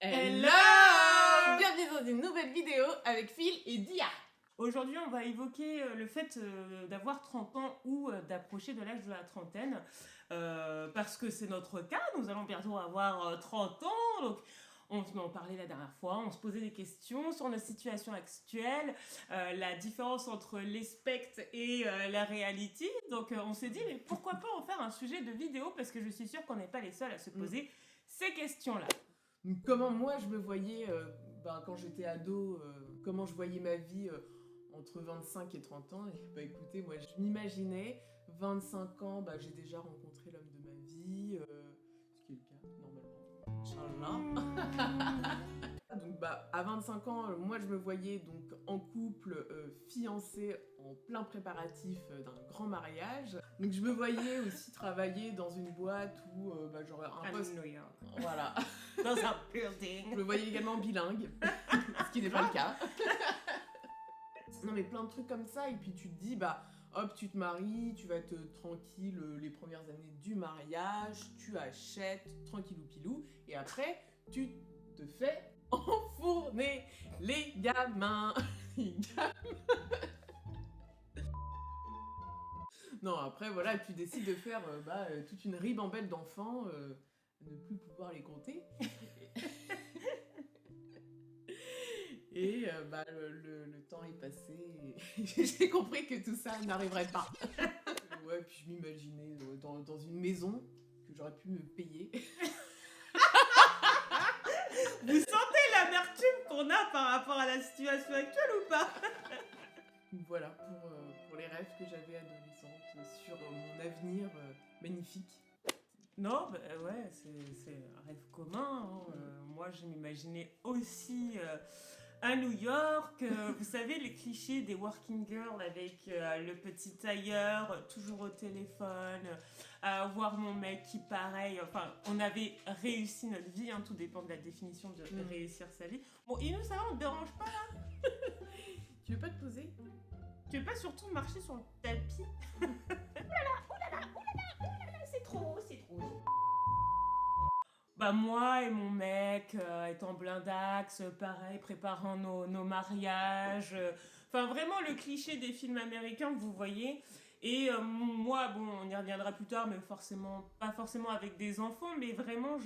Hello! Bienvenue dans une nouvelle vidéo avec Phil et Dia. Aujourd'hui, on va évoquer le fait d'avoir 30 ans ou d'approcher de l'âge de la trentaine. Parce que c'est notre cas, nous allons bientôt avoir 30 ans. Donc, on en parlait la dernière fois, on se posait des questions sur notre situation actuelle, la différence entre les spectres et la réalité. Donc, on s'est dit, mais pourquoi pas en faire un sujet de vidéo? Parce que je suis sûre qu'on n'est pas les seuls à se poser ces questions-là. Comment moi je me voyais quand j'étais ado, comment je voyais ma vie entre 25 et 30 ans. Et écoutez, moi je m'imaginais 25 ans, j'ai déjà rencontré l'homme de ma vie, ce qui est le cas normalement. Inch'Allah. Donc à 25 ans, moi je me voyais donc en couple, fiancée, en plein préparatif d'un grand mariage. Donc je me voyais aussi travailler dans une boîte où j'aurais un poste. New York. Voilà. Dans un building. Je me voyais également bilingue, ce qui n'est pas le cas. Non mais plein de trucs comme ça, et puis tu te dis, hop, tu te maries, tu vas être tranquille les premières années du mariage, tu achètes, tranquillou pilou, et après, tu te fais enfourner les gamins. Non, après, voilà, tu décides de faire toute une ribambelle d'enfants, ne plus pouvoir les compter. Et le temps est passé et j'ai compris que tout ça n'arriverait pas. Ouais, puis je m'imaginais dans une maison que j'aurais pu me payer. Vous sentez l'amertume qu'on a par rapport à la situation actuelle ou pas? Voilà, pour les rêves que j'avais adolescente sur mon avenir magnifique. Non, ouais, c'est un rêve commun. Hein. Moi, je m'imaginais aussi à New York. Vous savez, les clichés des working girls avec le petit tailleur, toujours au téléphone, voir mon mec qui, pareil, enfin, on avait réussi notre vie, hein, tout dépend de la définition de réussir sa vie. Bon, Inou, ça va, on te dérange pas là? Tu veux pas te poser? Tu veux pas surtout marcher sur le tapis? C'est trop. Moi et mon mec étant blindax, pareil, préparant nos mariages. Enfin, vraiment le cliché des films américains que vous voyez. Et moi, on y reviendra plus tard, mais pas forcément avec des enfants, mais vraiment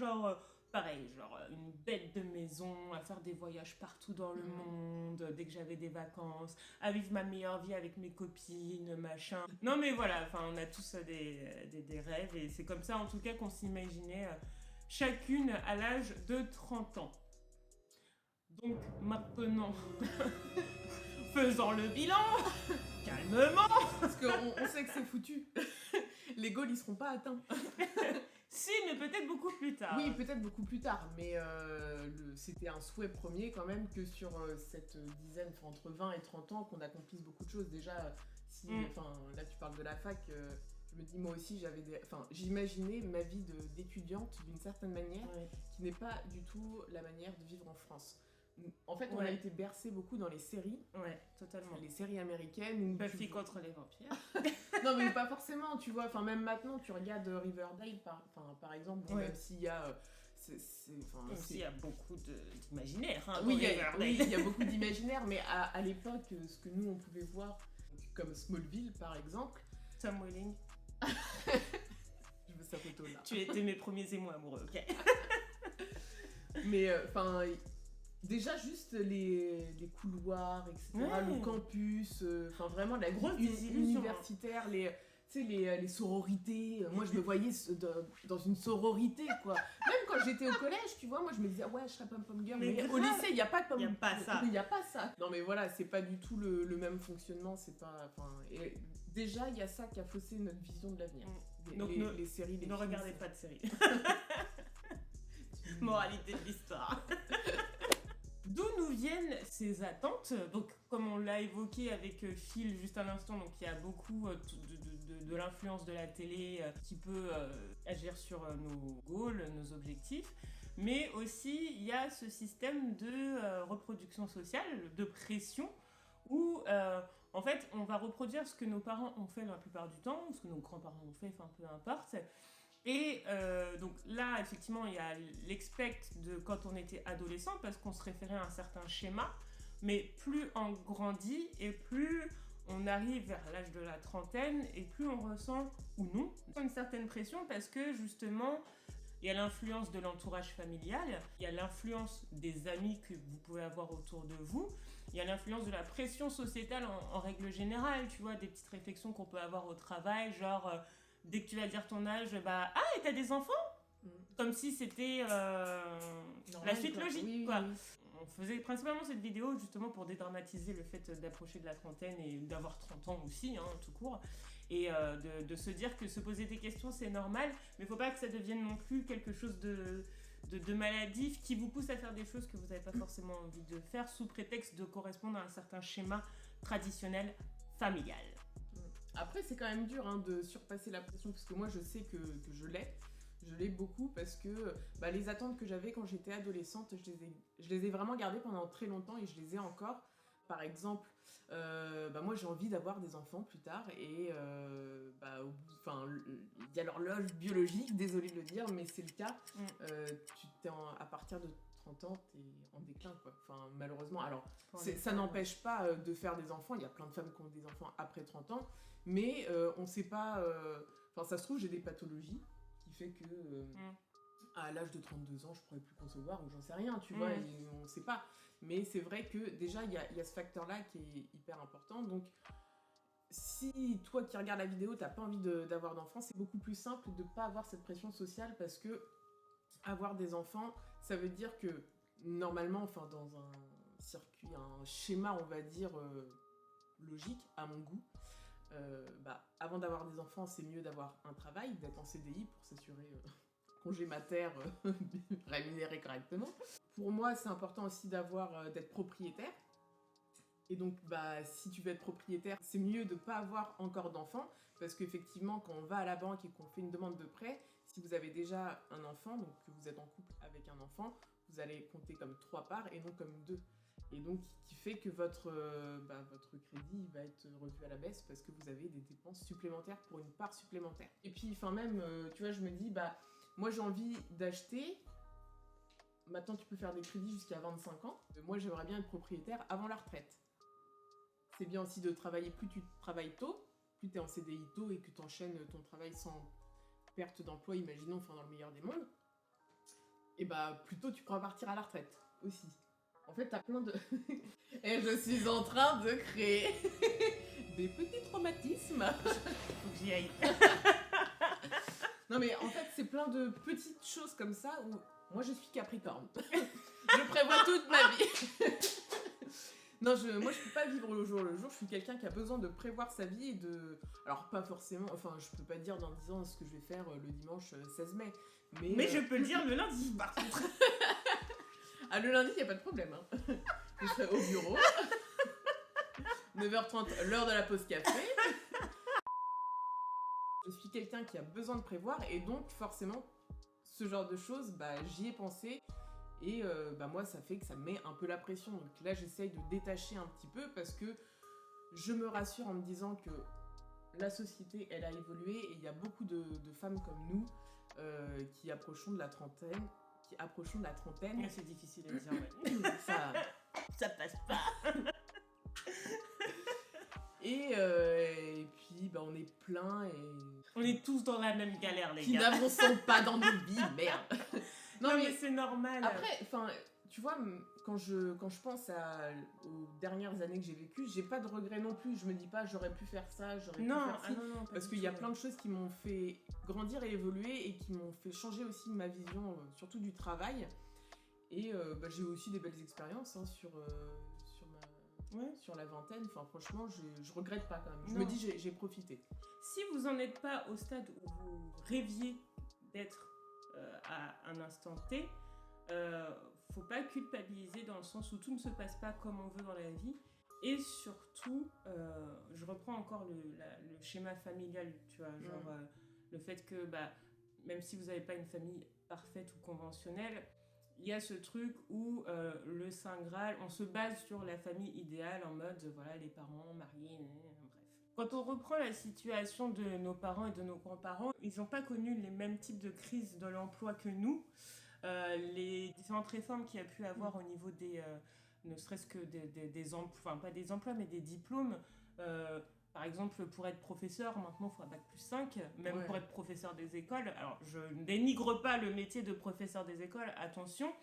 pareil, une bête de maison, à faire des voyages partout dans le monde, dès que j'avais des vacances, à vivre ma meilleure vie avec mes copines, machin. Non mais voilà, on a tous des rêves, et c'est comme ça en tout cas qu'on s'imaginait chacune à l'âge de 30 ans. Donc maintenant, faisons le bilan, calmement. Parce qu'on sait que c'est foutu. Les goals, ils seront pas atteints. Si, mais peut-être beaucoup plus tard. Oui, peut-être beaucoup plus tard, mais c'était un souhait premier quand même que sur cette dizaine, entre 20 et 30 ans, qu'on accomplisse beaucoup de choses. Déjà, là tu parles de la fac, je me dis moi aussi j'imaginais ma vie d'étudiante d'une certaine manière, qui n'est pas du tout la manière de vivre en France. En fait, on a été bercé beaucoup dans les séries. Ouais, totalement. Les séries américaines. Buffy contre les vampires. Non, mais pas forcément, tu vois. Même maintenant, tu regardes Riverdale, par exemple, même s'il y a... Il y a beaucoup d'imaginaire. Hein, oui, il y a beaucoup d'imaginaire, mais à l'époque, ce que nous, on pouvait voir, comme Smallville, par exemple... Tom Welling. Je veux sa photo, là. Tu étais mes premiers émois amoureux, ok. Mais, déjà, juste les couloirs, etc., le campus, vraiment la grosse universitaire, les sororités. Moi, je me voyais dans une sororité, quoi. Même quand j'étais au collège, tu vois, moi, je me disais, ouais, je serais pom-pom girl. Mais au lycée, il n'y a pas de pom-pom. Il n'y a pas ça. Non, mais voilà, c'est pas du tout le même fonctionnement. C'est pas... Et déjà, il y a ça qui a faussé notre vision de l'avenir. Donc, les séries, les ne films, regardez pas de séries. Moralité de l'histoire. D'où nous viennent ces attentes? Donc, comme on l'a évoqué avec Phil juste à l'instant, donc il y a beaucoup de l'influence de la télé qui peut agir sur nos goals, nos objectifs, mais aussi il y a ce système de reproduction sociale, de pression, où en fait on va reproduire ce que nos parents ont fait la plupart du temps, ce que nos grands-parents ont fait, peu importe. Et donc là, effectivement, il y a l'expect de quand on était adolescent, parce qu'on se référait à un certain schéma, mais plus on grandit et plus on arrive vers l'âge de la trentaine et plus on ressent, ou non, une certaine pression parce que justement, il y a l'influence de l'entourage familial, il y a l'influence des amis que vous pouvez avoir autour de vous, il y a l'influence de la pression sociétale en règle générale, tu vois, des petites réflexions qu'on peut avoir au travail, genre dès que tu vas dire ton âge, bah ah et t'as des enfants, comme si c'était la suite logique, oui, quoi. Oui, oui. On faisait principalement cette vidéo justement pour dédramatiser le fait d'approcher de la trentaine et d'avoir 30 ans aussi, hein, tout court. Et de se dire que se poser des questions, c'est normal, mais il ne faut pas que ça devienne non plus quelque chose de maladif qui vous pousse à faire des choses que vous n'avez pas forcément envie de faire sous prétexte de correspondre à un certain schéma traditionnel familial. Après, c'est quand même dur hein, de surpasser la pression, parce que moi, je sais que je l'ai. Je l'ai beaucoup parce que les attentes que j'avais quand j'étais adolescente, je les ai vraiment gardées pendant très longtemps et je les ai encore. Par exemple, moi j'ai envie d'avoir des enfants plus tard et il y a l'horloge biologique, désolée de le dire, mais c'est le cas. À partir de 30 ans, t'es en déclin, quoi. Enfin, malheureusement. Alors, ça n'empêche pas de faire des enfants. Il y a plein de femmes qui ont des enfants après 30 ans, mais on sait pas. Ça se trouve, j'ai des pathologies qui fait que à l'âge de 32 ans, je pourrais plus concevoir ou j'en sais rien, tu vois, et on sait pas. Mais c'est vrai que déjà, il y a ce facteur-là qui est hyper important. Donc, si toi qui regardes la vidéo, t'as pas envie d'avoir d'enfants, c'est beaucoup plus simple de pas avoir cette pression sociale parce que avoir des enfants, ça veut dire que normalement, enfin dans un circuit, un schéma, on va dire logique à mon goût, avant d'avoir des enfants, c'est mieux d'avoir un travail, d'être en CDI pour s'assurer congé mater rémunéré correctement. Pour moi, c'est important aussi d'être propriétaire. Et donc, si tu veux être propriétaire, c'est mieux de ne pas avoir encore d'enfants, parce qu'effectivement, quand on va à la banque et qu'on fait une demande de prêt, si vous avez déjà un enfant, donc que vous êtes en couple avec un enfant, vous allez compter comme 3 parts et non comme 2. Et donc, qui fait que votre crédit va être revu à la baisse parce que vous avez des dépenses supplémentaires pour une part supplémentaire. Et puis, tu vois, je me dis, moi j'ai envie d'acheter. Maintenant, tu peux faire des crédits jusqu'à 25 ans. Moi, j'aimerais bien être propriétaire avant la retraite. C'est bien aussi de travailler, plus tu travailles tôt, plus tu es en CDI tôt et que tu enchaînes ton travail sans perte d'emploi, imaginons, dans le meilleur des mondes, et plus tôt tu pourras partir à la retraite aussi. En fait, t'as plein de... Et je suis en train de créer des petits traumatismes. Faut que j'y aille. Non mais en fait, c'est plein de petites choses comme ça où moi je suis Capricorne. Je prévois toute ma vie. Non, moi je peux pas vivre le jour le jour, je suis quelqu'un qui a besoin de prévoir sa vie et de... Alors pas forcément, je peux pas dire dans 10 ans ce que je vais faire le dimanche 16 mai. Mais je peux le dire le lundi par contre. Ah, le lundi, il n'y a pas de problème. Hein. Je serai au bureau. 9h30, l'heure de la pause café. Je suis quelqu'un qui a besoin de prévoir et donc forcément, ce genre de choses, j'y ai pensé. Et moi, ça fait que ça me met un peu la pression. Donc là, j'essaye de détacher un petit peu parce que je me rassure en me disant que la société, elle a évolué et il y a beaucoup de femmes comme nous qui approchons de la trentaine. C'est difficile à dire. Ça passe pas. Et puis, on est plein et... On est tous dans la même galère, les gars. Qui n'avançons pas dans nos vies, merde. Non, mais c'est normal. Après, tu vois, quand je pense aux dernières années que j'ai vécues, j'ai pas de regrets non plus. Je me dis pas, j'aurais pu faire ça, pu faire ci. Non, parce qu'il y a plein de choses qui m'ont fait grandir et évoluer et qui m'ont fait changer aussi ma vision, surtout du travail. Et j'ai eu aussi des belles expériences sur la vingtaine. Enfin, franchement, je regrette pas quand même. Je me dis, j'ai profité. Si vous n'en êtes pas au stade où vous rêviez d'être à un instant T, faut pas culpabiliser dans le sens où tout ne se passe pas comme on veut dans la vie. Et surtout, je reprends encore le schéma familial, tu vois, genre le fait que même si vous n'avez pas une famille parfaite ou conventionnelle, il y a ce truc où le Saint Graal, on se base sur la famille idéale en mode, voilà, les parents mariés, bref. Quand on reprend la situation de nos parents et de nos grands-parents, ils n'ont pas connu les mêmes types de crises de l'emploi que nous. Les différentes réformes qu'il y a pu avoir au niveau ne serait-ce que des emplois, enfin pas des emplois, mais des diplômes. Par exemple, pour être professeur, maintenant, il faut un bac+5, même pour être professeur des écoles. Alors, je ne dénigre pas le métier de professeur des écoles, attention,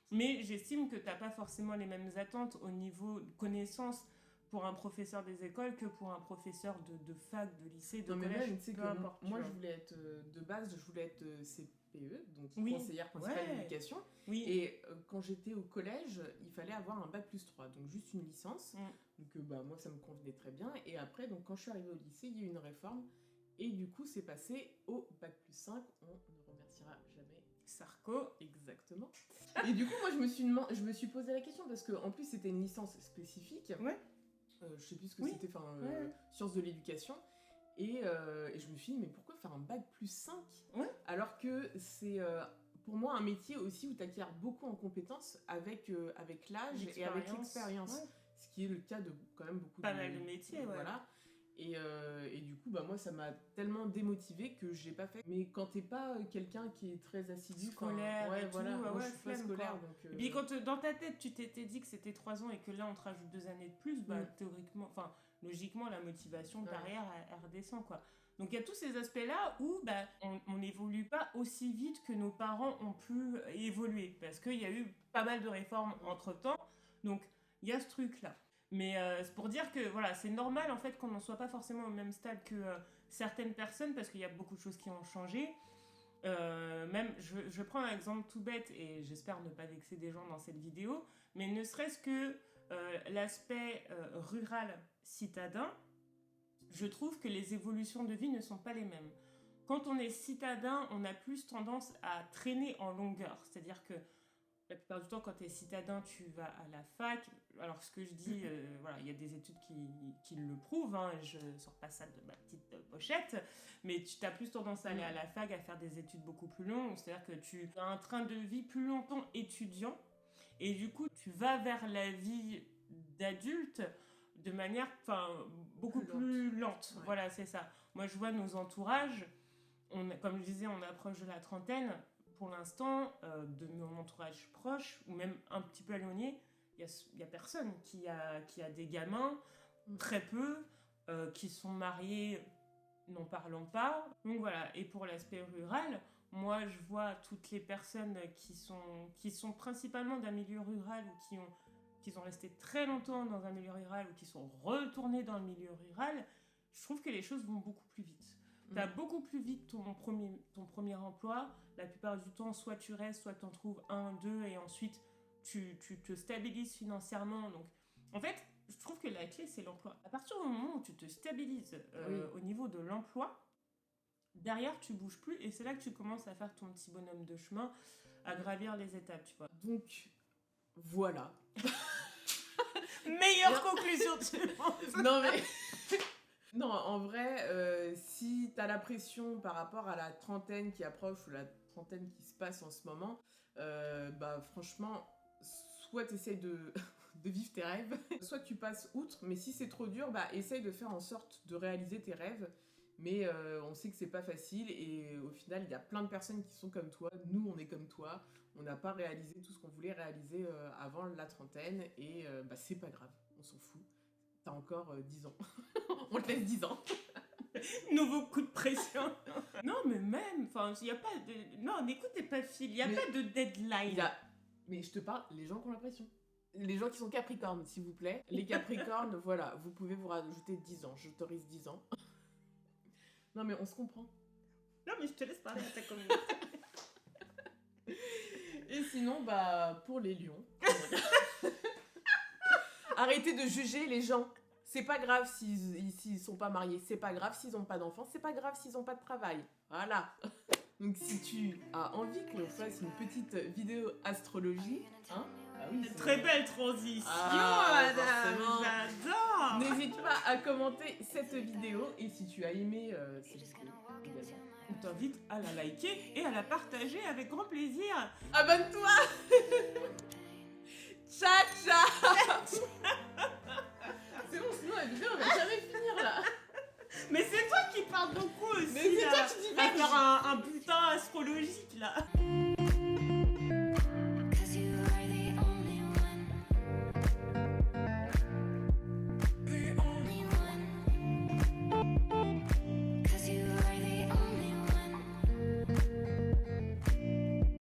mais j'estime que tu n'as pas forcément les mêmes attentes au niveau de connaissances pour un professeur des écoles que pour un professeur de fac, de lycée, de collège. Même, tu sais que moi, je voulais être, de base, je voulais être CPE, donc conseillère principale d'éducation. Oui. Et quand j'étais au collège, il fallait avoir un bac+3, donc juste une licence. Donc moi, ça me convenait très bien. Et après, donc, quand je suis arrivée au lycée, il y a eu une réforme. Et du coup, c'est passé au bac+5. On ne remerciera jamais Sarko. Exactement. Et du coup, moi, je me suis posé la question parce qu'en plus, c'était une licence spécifique. Ouais. Je sais plus ce que c'était, sciences de l'éducation. Et je me suis dit, mais pourquoi faire un bac+5 alors que c'est pour moi un métier aussi où tu acquiers beaucoup en compétences avec l'âge et avec l'expérience. Ce qui est le cas de quand même beaucoup pas mal de métiers. Voilà. Et du coup, moi, ça m'a tellement démotivée que j'ai pas fait. Mais quand t'es pas quelqu'un qui est très assidu, scolaire, moi, je suis pas scolaire. Donc, Et puis quand dans ta tête, tu t'étais dit que c'était 3 ans et que là, on te rajoute 2 années de plus, théoriquement, logiquement, la motivation derrière, elle redescend, quoi. Donc il y a tous ces aspects-là où on n'évolue pas aussi vite que nos parents ont pu évoluer. Parce qu'il y a eu pas mal de réformes entre-temps. Donc il y a ce truc-là. Mais c'est pour dire que voilà, c'est normal en fait qu'on n'en soit pas forcément au même stade que certaines personnes parce qu'il y a beaucoup de choses qui ont changé. Même, je prends un exemple tout bête et j'espère ne pas vexer des gens dans cette vidéo, mais ne serait-ce que l'aspect rural citadin, je trouve que les évolutions de vie ne sont pas les mêmes. Quand on est citadin, on a plus tendance à traîner en longueur, c'est-à-dire que la plupart du temps, quand tu es citadin, tu vas à la fac. Alors, ce que je dis, il y a des études qui le prouvent. Hein, je ne sors pas ça de ma petite pochette. Mais tu as plus tendance à aller à la fac, à faire des études beaucoup plus longues. C'est-à-dire que tu as un train de vie plus longtemps étudiant. Et du coup, tu vas vers la vie d'adulte de manière beaucoup plus lente. Ouais. Voilà, c'est ça. Moi, je vois nos entourages. Comme je disais, on approche de la trentaine. Pour l'instant, de mon entourage proche, ou même un petit peu éloigné, il y a personne qui a des gamins, très peu, qui sont mariés, n'en parlons pas. Donc voilà, et pour l'aspect rural, moi je vois toutes les personnes qui sont principalement d'un milieu rural ou qui sont restés très longtemps dans un milieu rural ou qui sont retournés dans le milieu rural, je trouve que les choses vont beaucoup plus vite. Tu as beaucoup plus vite ton premier emploi. La plupart du temps, soit tu restes, soit tu en trouves 1, 2, et ensuite tu te stabilises financièrement. Donc, en fait, je trouve que la clé, c'est l'emploi. À partir du moment où tu te stabilises au niveau de l'emploi, derrière, tu bouges plus, et c'est là que tu commences à faire ton petit bonhomme de chemin, à gravir les étapes, tu vois. Donc, voilà. Meilleure conclusion du monde. Non, mais... Non, en vrai, si t'as la pression par rapport à la trentaine qui approche ou la trentaine qui se passe en ce moment, franchement, soit t'essayes de vivre tes rêves, soit tu passes outre, mais si c'est trop dur, essaye de faire en sorte de réaliser tes rêves. Mais on sait que c'est pas facile et au final, il y a plein de personnes qui sont comme toi. Nous, on est comme toi. On n'a pas réalisé tout ce qu'on voulait réaliser avant la trentaine et c'est pas grave, on s'en fout. T'as encore 10 ans. On te laisse 10 ans. Nouveau coup de pression. Non, mais même, il n'y a pas de... Non, n'écoutez pas Phil, il n'y a pas de deadline. Mais je te parle, les gens qui ont la pression. Les gens qui sont capricornes, s'il vous plaît. Les capricornes, voilà, vous pouvez vous rajouter 10 ans. J'autorise 10 ans. Non, mais on se comprend. Non, mais je te laisse parler à ta communauté. Et sinon, pour les lions... Arrêtez de juger les gens. C'est pas grave s'ils sont pas mariés. C'est pas grave s'ils ont pas d'enfants. C'est pas grave s'ils ont pas de travail. Voilà. Donc si tu as envie que l'on fasse une petite vidéo astrologie, hein, oui, très belle transition, madame. J'adore. N'hésite pas à commenter cette vidéo et si tu as aimé cette vidéo, on t'invite à la liker et à la partager avec grand plaisir. Abonne-toi.